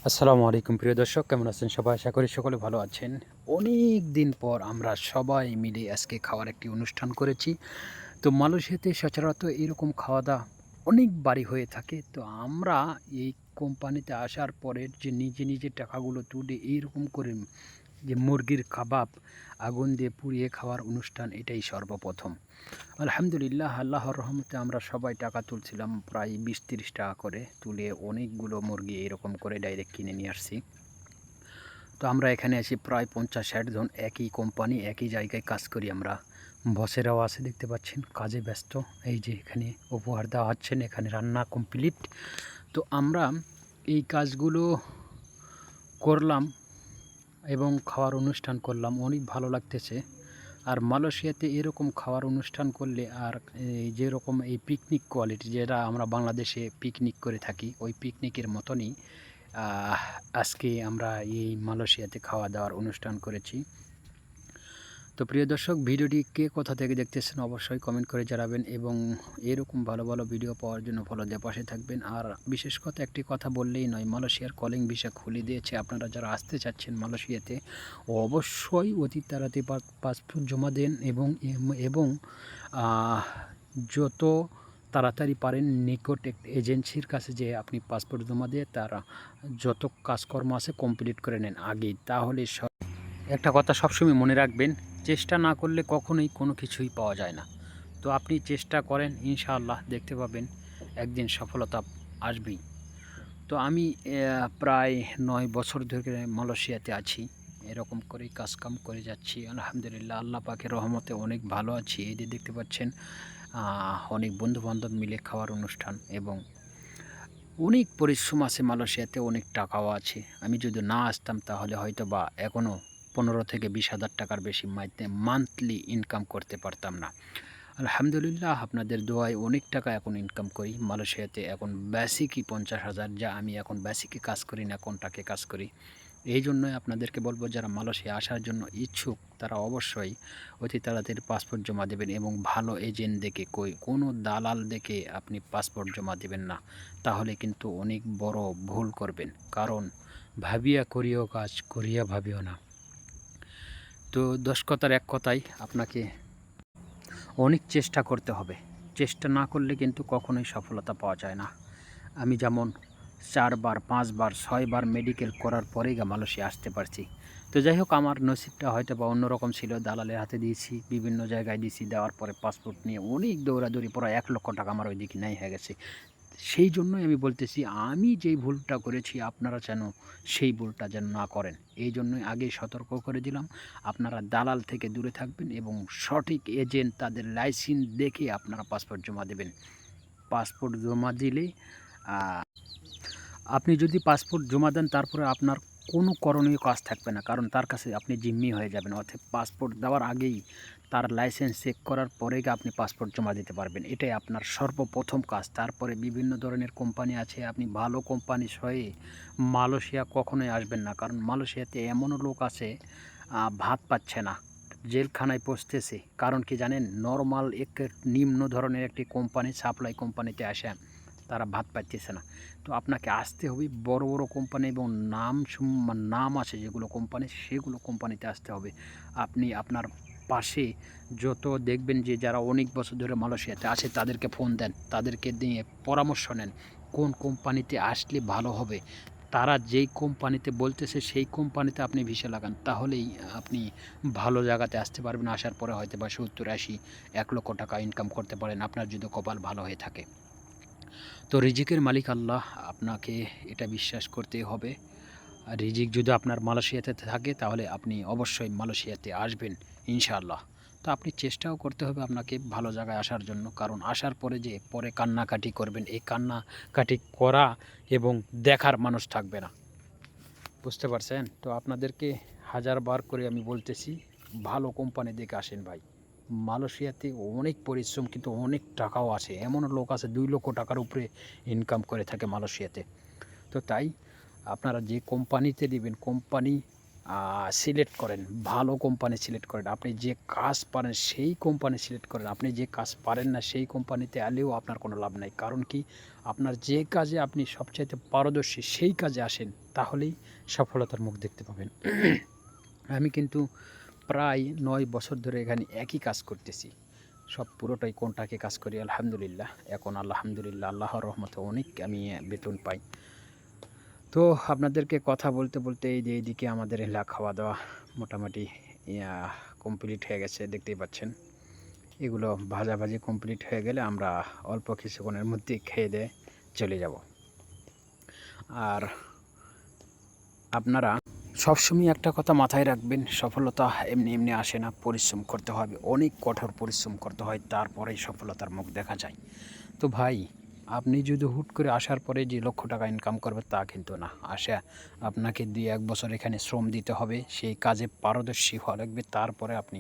আসসালামু আলাইকুম প্রিয় দর্শক, কেমন আছেন সবাই? আশা করি সকলে ভালো আছেন। অনেক দিন পর আমরা সবাই মিলে আজকে খাওয়ার একটি অনুষ্ঠান করেছি। তো মালয়েশিয়াতে সচরাচর এরকম খাওয়া-দাওয়া অনেকবারই হয়ে থাকে। তো আমরা এই কোম্পানিতে আসার পরে যে নিজে টাকাগুলো তুলে এইরকম করে যে মুরগির কাবাব আগুন দিয়ে পুড়িয়ে খাওয়ার অনুষ্ঠান এটাই সর্বপ্রথম। আলহামদুলিল্লাহ, আল্লাহর রহমতে আমরা সবাই টাকা তুলছিলাম প্রায় ২০-৩০ টাকা করে তুলে অনেকগুলো মুরগি এরকম করে ডাইরেক্ট কিনে নিয়ে আসছি। তো আমরা এখানে আছি প্রায় ৫০-৬০ জন, একই কোম্পানি একই জায়গায় কাজ করি আমরা। বসেরাও আছে, দেখতে পাচ্ছেন কাজে ব্যস্ত। এই যে এখানে উপহার দেওয়া হচ্ছেন, এখানে রান্না কমপ্লিট। তো আমরা এই কাজগুলো করলাম এবং খাওয়ার অনুষ্ঠান করলাম, অনেক ভালো লাগতেছে। আর মালয়েশিয়াতে এরকম খাওয়ার অনুষ্ঠান করলে আর এই যেরকম এই পিকনিক কোয়ালিটি যেটা আমরা বাংলাদেশে পিকনিক করে থাকি, ওই পিকনিকের মতনই আহ, আজকে আমরা এই মালয়েশিয়াতে খাওয়া দাওয়ার অনুষ্ঠান করেছি। তো প্রিয় দর্শক, ভিডিওটি কে কোথা থেকে দেখতেছেন অবশ্যই কমেন্ট করে জানাবেন এবং এরকম ভালো ভালো ভিডিও পাওয়ার জন্য ফলো দিয়ে পাশে থাকবেন। আর বিশেষ কথা একটি কথা বললেই নয়, মালয়েশিয়ার কলিং ভিসা খুলে দিয়েছে। আপনারা যারা আসতে চাচ্ছেন মালয়েশিয়াতে অবশ্যই অতি তাড়াতাড়ি পাসপোর্ট জমা দেন এবং এবং আহ, যত তাড়াতাড়ি পারেন নিকট এজেন্সির কাছে যে আপনি পাসপোর্ট জমা দিয়ে তারা যত কাজকর্ম আছে কমপ্লিট করে নেন আগেই, তাহলে একটা কথা সবসময় মনে রাখবেন, চেষ্টা না করলে কখনোই কোনো কিছুই পাওয়া যায় না। তো আপনি চেষ্টা করেন, ইনশাআল্লাহ দেখতে পাবেন একদিন সফলতা আসবেই। তো আমি প্রায় ৯ বছর ধরে মালয়েশিয়াতে আছি, এরকম করেই কাজকাম করে যাচ্ছি। আলহামদুলিল্লাহ, আল্লাহ পাকের রহমতে অনেক ভালো আছি। এই যে দেখতে পাচ্ছেন অনেক বন্ধুবান্ধব মিলে খাওয়ার অনুষ্ঠান এবং অনেক পরিশ্রম আছে মালয়েশিয়াতে, অনেক টাকাও আছে। আমি যদি না আসতাম তাহলে হয়তো বা এখনও ১৫ থেকে ২০ হাজার টাকার বেশি মান্থলি ইনকাম করতে পারতাম না। আলহামদুলিল্লাহ, আপনাদের দোয়ায় অনেক টাকা এখন ইনকাম করি মালয়েশিয়াতে। এখন বেসিকই ৫০,০০০, যা আমি এখন বেসিকে কাজ করি না, কন্ট্রাক্টে কাজ করি। এই জন্যই আপনাদেরকে বলবো, যারা মালয়েশিয়া আসার জন্য ইচ্ছুক তারা অবশ্যই অতি তাড়াতাড়ি পাসপোর্ট জমা দেবেন এবং ভালো এজেন্ট দেখে, কোনো দালাল দেখে আপনি পাসপোর্ট জমা দেবেন না, তাহলে কিন্তু অনেক বড় ভুল করবেন। কারণ ভাবিয়া করিও কাজ, করিয়া ভাবিও না। তো ১০ কথার এক কথাই, আপনাকে অনেক চেষ্টা করতে হবে। চেষ্টা না করলে কিন্তু কখনোই সফলতা পাওয়া যায় না। আমি যেমন ৪ বার ৫ বার ৬ বার মেডিকেল করার পরেই মালয়েশিয়া আসতে পারছি। তো যাই হোক, আমার নসিবটা হয়তো বা অন্যরকম ছিল। দালালের হাতে দিয়েছি, বিভিন্ন জায়গায় দিয়েছি, দেওয়ার পরে পাসপোর্ট নিয়ে অনেক দৌড়াদৌড়ি, প্রায় ১,০০,০০০ টাকা আমার ওইদিকে নেই হয়ে গেছে। সেই জন্যই আমি বলতেছি, আমি যেই ভুলটা করেছি আপনারা যেন সেই ভুলটা যেন না করেন। এই জন্যই আগেই সতর্ক করে দিলাম, আপনারা দালাল থেকে দূরে থাকবেন এবং সঠিক এজেন্ট তাদের লাইসেন্স দেখে আপনারা পাসপোর্ট জমা দেবেন। পাসপোর্ট জমা দিলে আপনি যদি পাসপোর্ট জমা দেন, তারপরে আপনার কোনো করণীয় কাজ থাকবে না, কারণ তার কাছে আপনি জিম্মি হয়ে যাবেন। অর্থাৎ পাসপোর্ট দেওয়ার আগেই তার লাইসেন্স চেক করার পরেই আপনি পাসপোর্ট জমা দিতে পারবেন। এটাই আপনার সর্বপ্রথম কাজ। তারপরে বিভিন্ন ধরনের কোম্পানি আছে, আপনি ভালো কোম্পানি সয়ে মালয়েশিয়া কখনোই আসবেন না, কারণ মালয়েশিয়াতে এমনও লোক আছে ভাত পাচ্ছে না, জেলখানায় পচতেছে। কারণ কি জানেন, নর্মাল নিম্ন ধরনের একটি কোম্পানি, সাপ্লাই কোম্পানিতে আসে তারা ভাত পাইতেছে না। তো আপনাকে আসতে হবে বড় বড় কোম্পানি এবং নাম আছে যেগুলো কোম্পানি, সেগুলো কোম্পানিতে আসতে হবে। আপনি আপনার পাশে যত দেখবেন যে যারা অনেক বছর ধরে মালয়েশিয়াতে আসে তাদেরকে ফোন দেন, তাদেরকে দিয়ে পরামর্শ নেন কোন কোম্পানিতে আসলে ভালো হবে। তারা যেই কোম্পানিতে বলতেছে সেই কোম্পানিতে আপনি ভিসা লাগান, তাহলেই আপনি ভালো জায়গাতে আসতে পারবেন। আসার পরে হয়তো বা ৭০-৮০ ১,০০,০০০ টাকা ইনকাম করতে পারেন, আপনার যদি কপাল ভালো হয়ে থাকে। তো রিজিকের মালিক আল্লাহ, আপনাকে এটা বিশ্বাস করতেই হবে। আর রিজিক যদি আপনার মালয়েশিয়াতে থাকে তাহলে আপনি অবশ্যই মালয়েশিয়াতে আসবেন ইনশাআল্লাহ। তো আপনি চেষ্টাও করতে হবে আপনাকে ভালো জায়গায় আসার জন্য, কারণ আসার পরে যে পরে কান্নাকাটি করবেন, এই কান্নাকাটি করা এবং দেখার মানুষ থাকবে না। বুঝতে পারছেন? তো আপনাদেরকে হাজারবার করে আমি বলতেছি, ভালো কোম্পানি দেখে আসেন ভাই। মালয়েশিয়াতে অনেক পরিশ্রম কিন্তু অনেক টাকাও আসে। এমনও লোক আছে ২,০০,০০০ টাকার উপরে ইনকাম করে থাকে মালয়েশিয়াতে। তো তাই আপনারা যে কোম্পানিতে দিবেন, কোম্পানি সিলেক্ট করেন, ভালো কোম্পানি সিলেক্ট করেন। আপনি যে কাজ পারেন সেই কোম্পানি সিলেক্ট করেন। আপনি যে কাজ পারেন না সেই কোম্পানিতে এলেও আপনার কোনো লাভ নাই। কারণ কি, আপনার যে কাজে আপনি সবচাইতে পারদর্শী সেই কাজে আসেন, তাহলেই সফলতার মুখ দেখতে পাবেন। আমি কিন্তু প্রায় ৯ বছর ধরে এখানে একই কাজ করতেছি। সব পুরোটাই কন্ট্রাক্টে কাজ করি আলহামদুলিল্লাহ। এখন আলহামদুলিল্লাহ আল্লাহর রহমতে অনেক আমি বেতন পাই। তো আপনাদেরকে কথা বলতে বলতে এই যে এইদিকে আমাদের খাওয়া-দাওয়া মোটামুটি ইয়া কমপ্লিট হয়ে গেছে, দেখতেই পাচ্ছেন। এগুলো ভাজাভাজি কমপ্লিট হয়ে গেলে আমরা অল্প কিছুক্ষণের মধ্যেই খেয়ে-দেয়ে চলে যাব। আর আপনারা সবসময় একটা কথা মাথায় রাখবেন, সফলতা এমনি এমনি আসে না, পরিশ্রম করতে হবে। অনেক কঠোর পরিশ্রম করতে হয়, তারপরেই সফলতার মুখ দেখা যায়। তো ভাই, আপনি যদি হুট করে আসার পরে যে লক্ষ টাকা ইনকাম করবেন তা কিন্তু না। আপনাকে ২-১ বছর এখানে শ্রম দিতে হবে, সেই কাজে পারদর্শী হওয়া লাগবে, তারপরে আপনি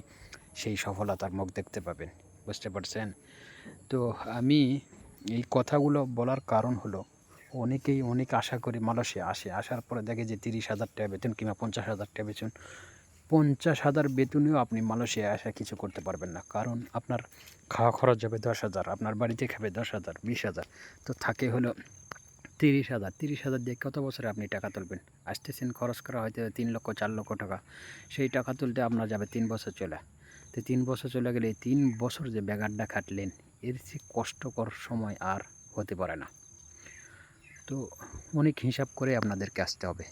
সেই সফলতার মুখ দেখতে পাবেন। বুঝতে পারছেন? তো আমি এই কথাগুলো বলার কারণ হলো, অনেকেই অনেক আশা করে মালয়েশিয়া আসে, আসার পরে দেখে যে ৩০,০০০ টাকা বেতন কিংবা ৫০,০০০ টাকা বেতন। ৫০,০০০ বেতনেও আপনি মালয়েশিয়ায় এসে কিছু করতে পারবেন না। কারণ আপনার খাওয়া খরচ যাবে ১০,০০০, আপনার বাড়িতে খাবে ১০,০০০, ২০,০০০, তো থাকে হলো ৩০,০০০। ৩০,০০০ দিয়ে কত বছরে আপনি টাকা তুলবেন? আসতেছেন, খরচ করা হয়তো ৩,০০,০০০, ৪,০০,০০০ টাকা। সেই টাকা তুলতে আপনার যাবে ৩ বছর চলে। তো ৩ বছর চলে গেলে এই ৩ বছর যে ব্যাঘাতটা খাটলেন, এর চেয়ে কষ্টকর সময় আর হতে পারে না। তো অনেক হিসাব করে আপনাদেরকে আসতে হবে।